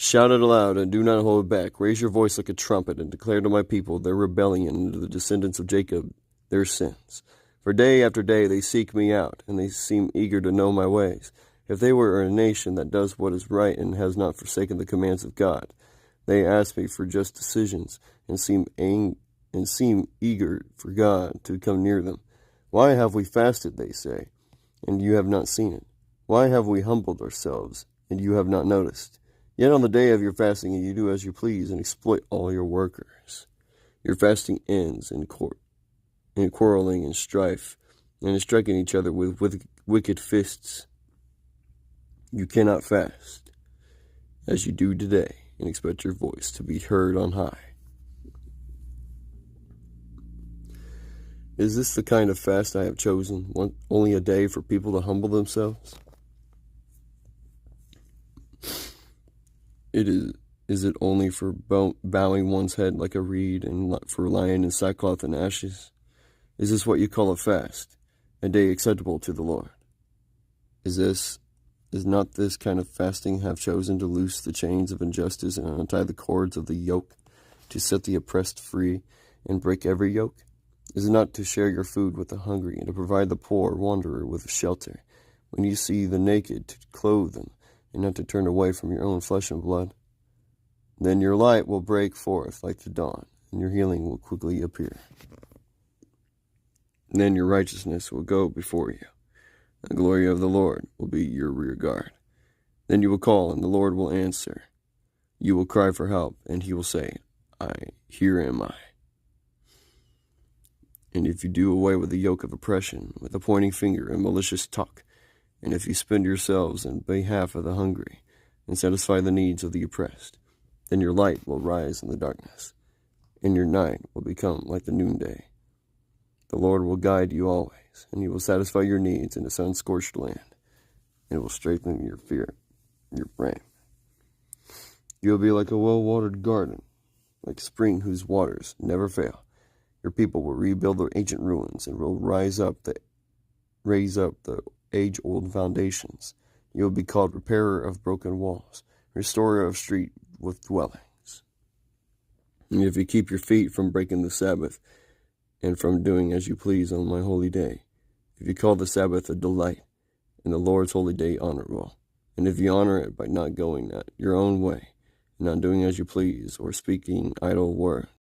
Shout it aloud and do not hold back. Raise your voice like a trumpet and declare to my people their rebellion, and to the descendants of Jacob their sins. For day after day they seek me out, and they seem eager to know my ways. If they were a nation that does what is right and has not forsaken the commands of God, they ask me for just decisions and seem eager for God to come near them. Why have we fasted, they say, and you have not seen it? Why have we humbled ourselves, and you have not noticed? Yet on the day of your fasting you do as you please and exploit all your workers. Your fasting ends in quarreling and strife, and in striking each other with wicked fists. You cannot fast, as you do today, and expect your voice to be heard on high. Is this the kind of fast I have chosen, only a day for people to humble themselves? Is it only for bowing one's head like a reed, and for lying in sackcloth and ashes? Is this what you call a fast, a day acceptable to the Lord? Is not this kind of fasting have chosen to loose the chains of injustice and untie the cords of the yoke, to set the oppressed free and break every yoke? Is it not to share your food with the hungry and to provide the poor wanderer with a shelter, when you see the naked to clothe them, and not to turn away from your own flesh and blood? Then your light will break forth like the dawn, and your healing will quickly appear. Then your righteousness will go before you. The glory of the Lord will be your rear guard. Then you will call, and the Lord will answer. You will cry for help, and he will say, Here am I. And if you do away with the yoke of oppression, with the pointing finger and malicious talk, and if you spend yourselves in behalf of the hungry, and satisfy the needs of the oppressed, then your light will rise in the darkness, and your night will become like the noonday. The Lord will guide you always, and he will satisfy your needs in a sun-scorched land, and it will strengthen your frame. You will be like a well-watered garden, like a spring whose waters never fail. Your people will rebuild their ancient ruins, and will raise up the age-old foundations. You will be called repairer of broken walls, restorer of street with dwellings. And if you keep your feet from breaking the Sabbath, and from doing as you please on my holy day, if you call the Sabbath a delight, and the Lord's holy day honorable, and if you honor it by not going your own way, and not doing as you please, or speaking idle words,